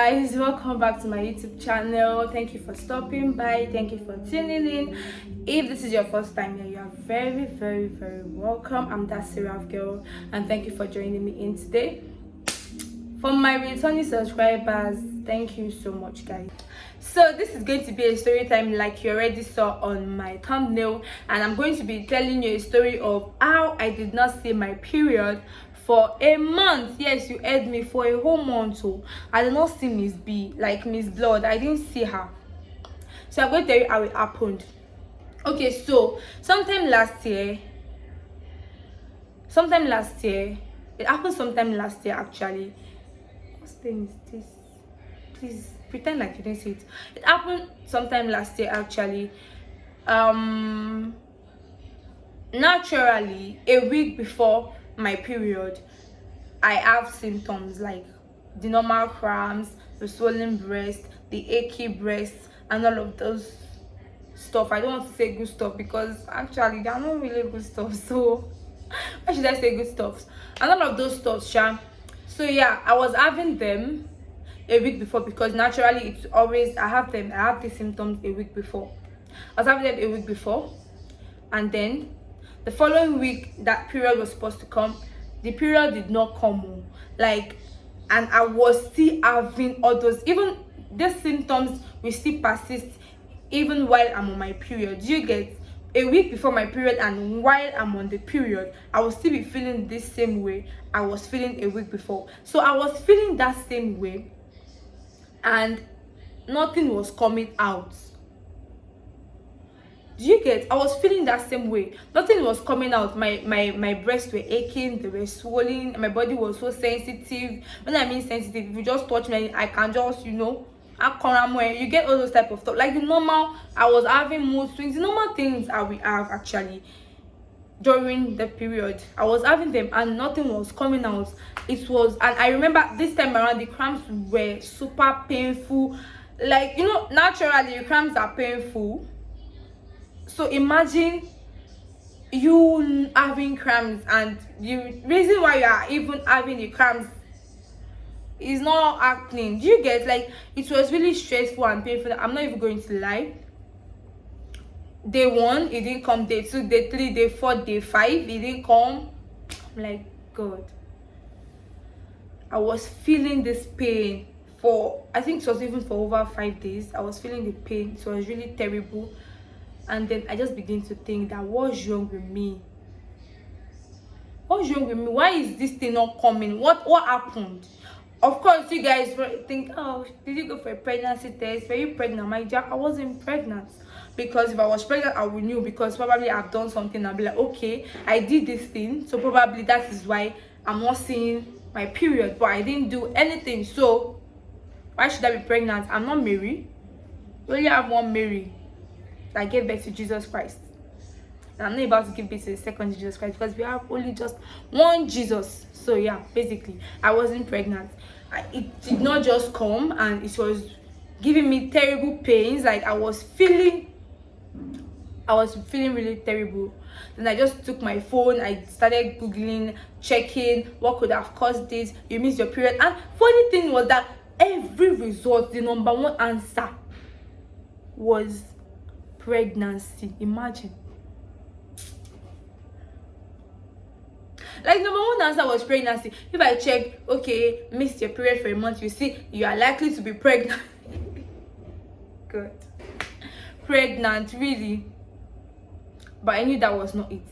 guys, welcome back to my YouTube channel. Thank you for stopping by. Thank you for tuning in. If this is your first time here, you are very welcome. I'm that Seraph girl, and thank you for joining me in today. For my returning subscribers, thank you so much, guys. So this is going to be a story time like you already saw on my thumbnail, and I'm going to be telling you a story of how I did not see my period for a month. Yes, you heard me, for a whole month. So I did not see Miss B, like Miss Blood. I didn't see her. So I'm going to tell you how it happened. Okay, so sometime last year, it happened sometime last year actually. What's the name is this? Please pretend like you didn't see it. It happened sometime last year actually. Naturally, a week before my period, I have symptoms like the normal cramps, the swollen breast, the achy breast, and all of those stuff. I don't want to say good stuff because actually they are not really good stuff. So why should I say good stuff? And all of those stuff, Sha. So yeah, I was having them a week before because naturally it's always I have these symptoms a week before. I was having them a week before, and then the following week that period was supposed to come, the period did not come. Like, and I was still having all those, even these symptoms will still persist even while I'm on my period. Do you get? A week before my period and while I'm on the period, I will still be feeling this same way I was feeling a week before. So I was feeling that same way and nothing was coming out. Do you get? I was feeling that same way. Nothing was coming out. My breasts were aching, they were swollen, my body was so sensitive. When I mean sensitive, if you just touch me, I can just, you get all those type of stuff. Like the normal, I was having mood swings, the normal things I will have actually during the period. I was having them and nothing was coming out. It was, and I remember this time around the cramps were super painful. Like, naturally the cramps are painful. So imagine you having cramps, and the reason why you are even having the cramps is not happening. Do you get? Like, it was really stressful and painful. I'm not even going to lie. Day 1, it didn't come. Day 2, day 3, day 4, day 5, it didn't come. I'm like, God. I was feeling this pain for, I think it was even for over 5 days. I was feeling the pain. It was really terrible. And then I just begin to think that what's wrong with me? What's wrong with me? Why is this thing not coming? What happened? Of course, you guys think, oh, did you go for a pregnancy test? Were you pregnant? My dear, I wasn't pregnant. Because if I was pregnant, I would know, because probably I've done something. I'll be like, okay, I did this thing, so probably that is why I'm not seeing my period. But I didn't do anything, so why should I be pregnant? I'm not Mary. We only have one Mary that gave birth to Jesus Christ. And I'm not about to give birth to the second Jesus Christ because we have only just one Jesus. So yeah, basically, I wasn't pregnant. It did not just come, and it was giving me terrible pains. Like, I was feeling really terrible. Then I just took my phone, I started googling, checking what could have caused this. You missed your period. And funny thing was that every result, the number one answer was pregnancy. Imagine. Like, number one answer was pregnancy. If I check, okay, missed your period for a month, you see you are likely to be pregnant. Good. Pregnant, really. But I knew that was not it.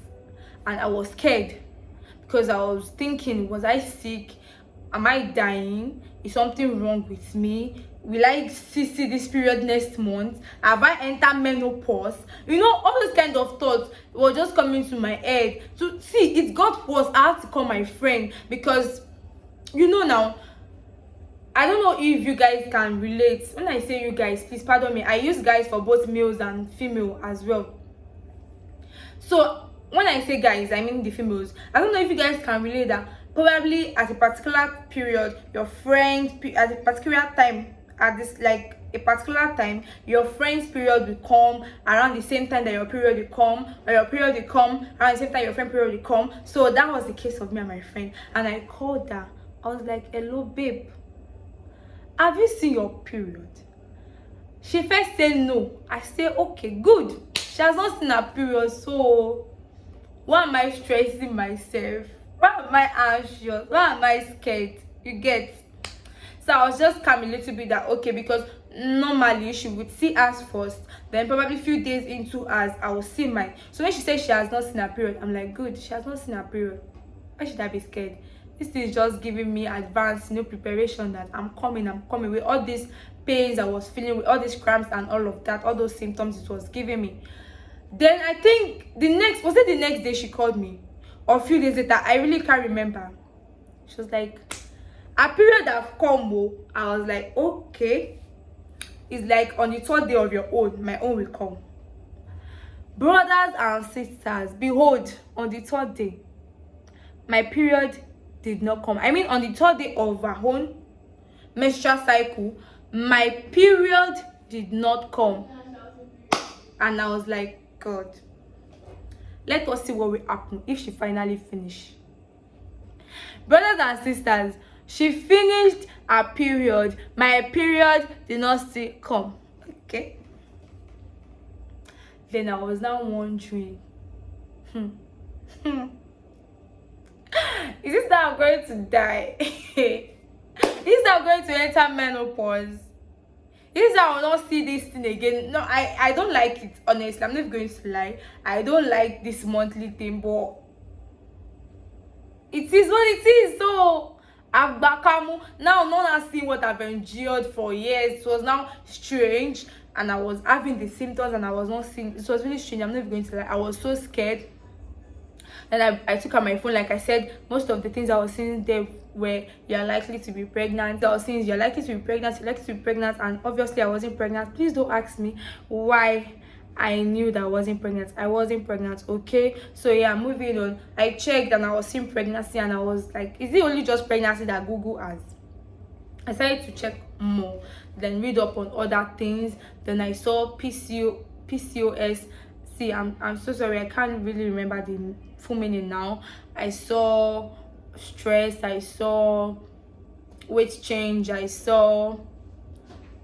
And I was scared because I was thinking, was I sick? Am I dying? Is something wrong with me? Will I see this period next month? Have I entered menopause? All those kind of thoughts were just coming to my head. So see, it got worse. I had to call my friend because now, I don't know if you guys can relate. When I say you guys, please pardon me, I use guys for both males and female as well. So when I say guys, I mean the females. I don't know if you guys can relate that probably at a particular period, your friends at a particular time, at this like a particular time, your friend's period will come around the same time that your period will come, or your period will come around the same time your friend's period will come. So that was the case of me and my friend, and I called her. I was like, hello babe, have you seen your period? She first said no. I say, okay, good. She has not seen her period, so why am I stressing myself? Why am I anxious? Why am I scared? You get? So I was just calm a little bit that okay, because normally she would see us first, then probably a few days into us I will see mine. So when she said she has not seen her period, I'm like, good, she has not seen her period. Why should I be scared? This is just giving me advance, preparation that I'm coming with all these pains I was feeling, with all these cramps and all of that, all those symptoms it was giving me. Then I think the next day she called me, or a few days later, I really can't remember. She was like, a period have come. Oh. I was like, okay. It's like on the third day of your own, my own will come. Brothers and sisters, behold, on the third day, my period did not come. I mean, on the third day of our own menstrual cycle, my period did not come. And I was like, God, let us see what will happen if she finally finish. Brothers and sisters, she finished her period. My period did not still come. Okay. Then I was now wondering, is this that I'm going to die? Is this that I'm going to enter menopause? Is that I will not see this thing again? No, I don't like it, honestly. I'm not going to lie. I don't like this monthly thing, but it is what it is. So Agbakamu. Now no one has seen what I've endured for years. It was now strange, and I was having the symptoms and I was not seeing. It was really strange. I'm not going to lie. I was so scared. Then I took out my phone. Like I said, most of the things I was seeing there were you're likely to be pregnant. I was saying you're likely to be pregnant, and obviously I wasn't pregnant. Please don't ask me why I knew that I wasn't pregnant. I wasn't pregnant, okay? So yeah, moving on. I checked and I was seeing pregnancy, and I was like, is it only just pregnancy that Google has? I started to check more, then read up on other things. Then I saw PCOS. See, I'm so sorry, I can't really remember the full meaning now. I saw stress, I saw weight change, I saw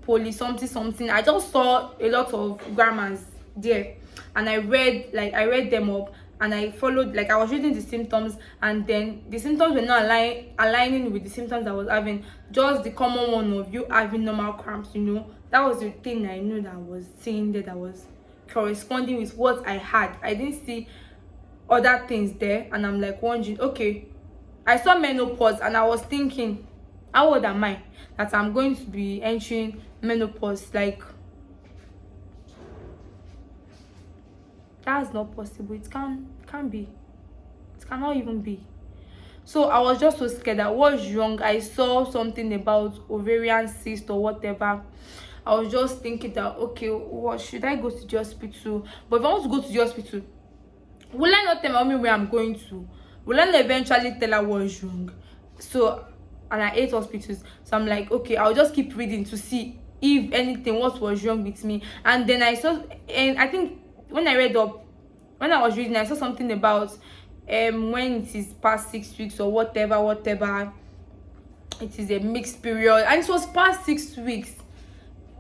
poly something. I just saw a lot of grammars there, and I read them up, and I followed, like I was reading the symptoms, and then the symptoms were not aligning with the symptoms I was having. Just the common one of you having normal cramps, that was the thing I knew that I was seeing there, that was corresponding with what I had. I didn't see other things there, and I'm like wondering, okay, I saw menopause, and I was thinking, how old am I that I'm going to be entering menopause? Like, that's not possible. It can't be. It cannot even be. So I was just so scared. That was wrong. I saw something about ovarian cyst or whatever. I was just thinking that, okay, what should I go to the hospital? But if I want to go to the hospital, will I not tell my mommy where I'm going to? Will I not eventually tell her what's wrong? So, and I hate hospitals. So I'm like, okay, I'll just keep reading to see if anything, what was wrong with me. And then I saw, and I think when I was reading, I saw something about when it is past 6 weeks or whatever, it is a mixed period. And it was past 6 weeks.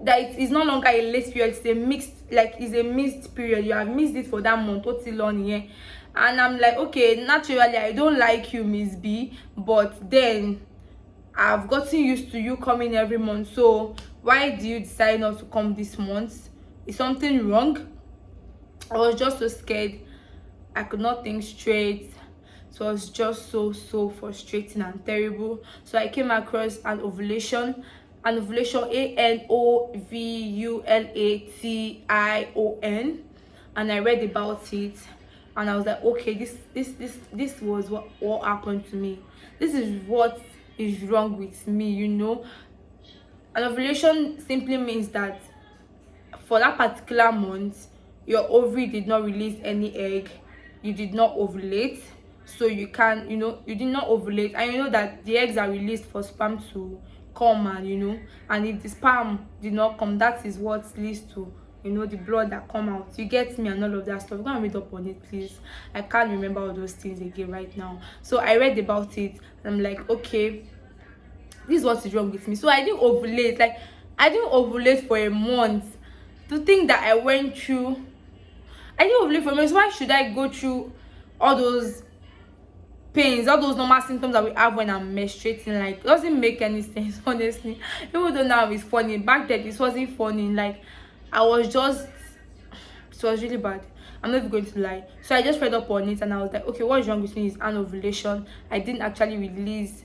That it is no longer a late period, it's a missed period. You have missed it for that month, what's it on here? And I'm like, okay, naturally I don't like you, Miss B, but then I've gotten used to you coming every month. So why do you decide not to come this month? Is something wrong? I was just so scared. I could not think straight. So it was just so frustrating and terrible. So I came across an ovulation, ANOVULATION, and I read about it, and I was like, okay, this was what happened to me. This is what is wrong with me. An ovulation simply means that for that particular month, your ovary did not release any egg, you did not ovulate, so you can, you did not ovulate, and you know that the eggs are released for sperm to come, and if the sperm did not come, that is what leads to the blood that come out. You get me, and all of that stuff. Go and read up on it, please. I can't remember all those things again right now. So I read about it, and I'm like, okay, This is what is wrong with me. So I didn't ovulate. Like, I didn't ovulate for a month. To think that I went through, I didn't ovulate for a month. So why should I go through all those pains, all those normal symptoms that we have when I'm menstruating? Like, doesn't make any sense, honestly. Even though now it's funny, back then it wasn't funny. Like, I was just, it was really bad. I'm not even going to lie. So I just read up on it and I was like, okay, what's wrong with me is an ovulation. I didn't actually release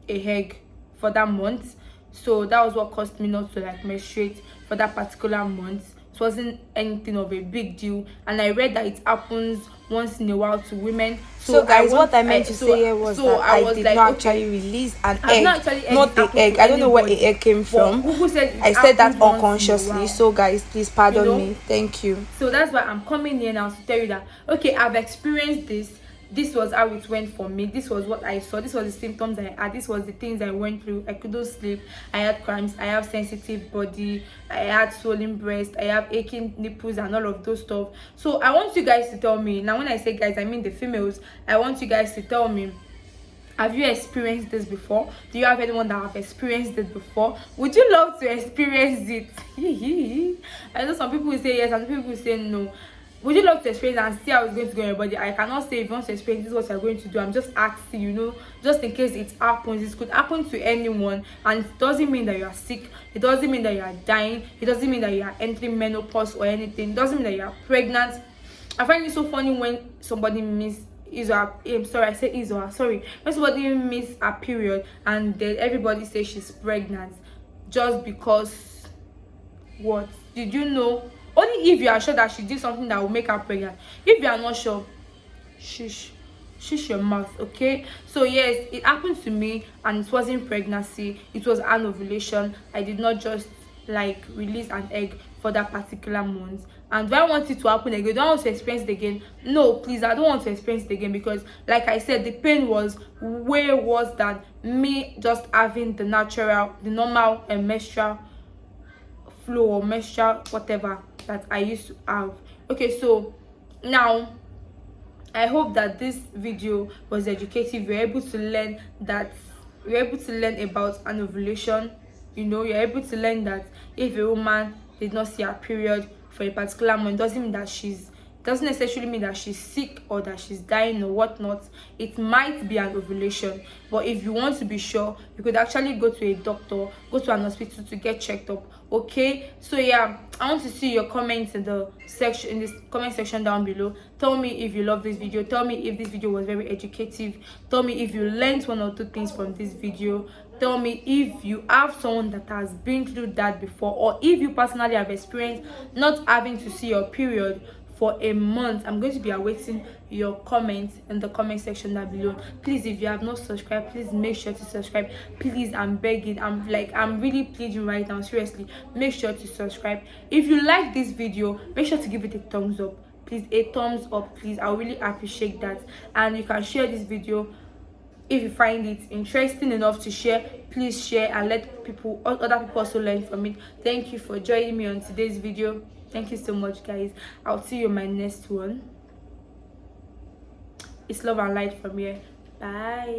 a egg for that month, so that was what caused me not to like menstruate for that particular month. It wasn't anything of a big deal, and I read that it happens once in a while to women. So guys, what I meant to so, say here was so that I I was did like, not okay, actually release an I've egg, not actually not the egg. I don't know where a egg came from. Google said I said that happens once in a unconsciously. while. So guys, please pardon You know? me. Thank you. So that's why I'm coming here now to tell you that, okay, I've experienced this. This was how it went for me. This was what I saw. This was the symptoms I had. This was the things I went through. I couldn't sleep. I had cramps. I have sensitive body. I had swollen breast. I have aching nipples and all of those stuff. So I want you guys to tell me. Now when I say guys, I mean the females. I want you guys to tell me, have you experienced this before? Do you have anyone that have experienced it before? Would you love to experience it? I know some people will say yes and some people will say no. Would you love to experience and see how it's going to go in your body? I cannot say if you want to experience this is what you're going to do. I'm just asking, you know, just in case it happens. It could happen to anyone, and it doesn't mean that you are sick. It doesn't mean that you are dying. It doesn't mean that you are entering menopause or anything. It doesn't mean that you are pregnant. I find it so funny when somebody miss is or sorry, I say is or sorry, when somebody miss a period and then everybody says she's pregnant just because. What did you know? Only if you are sure that she did something that will make her pregnant. If you are not sure, shush your mouth, okay? So yes, it happened to me, and it wasn't pregnancy, it was an ovulation. I did not just like release an egg for that particular month. And do I want it to happen again? Do I want to experience it again? No, please, I don't want to experience it again, because like I said, the pain was way worse than me just having the normal menstrual flow or menstrual whatever that I used to have. Okay, so now I hope that this video was educative. You're able to learn that, you're able to learn about an ovulation. You know, you're able to learn that if a woman did not see her period for a particular month, doesn't mean that doesn't necessarily mean that she's sick or that she's dying or whatnot. It might be an ovulation, but if you want to be sure, you could actually go to a doctor, go to an hospital to get checked up. Okay, so yeah, I want to see your comments in the section, in this comment section down below. Tell me if you love this video. Tell me if this video was very educative. Tell me if you learned one or two things from this video. Tell me if you have someone that has been through that before, or if you personally have experienced not having to see your period for a month. I'm going to be awaiting your comments in the comment section down below. Please, if you have not subscribed, please make sure to subscribe. Please, I'm begging, I'm really pleading right now, seriously, make sure to subscribe. If you like this video, make sure to give it a thumbs up, please, a thumbs up, please. I really appreciate that. And you can share this video if you find it interesting enough to share. Please share and let other people also learn from it. Thank you for joining me on today's video. Thank you so much, guys. I'll see you in my next one. It's love and light from here. Bye.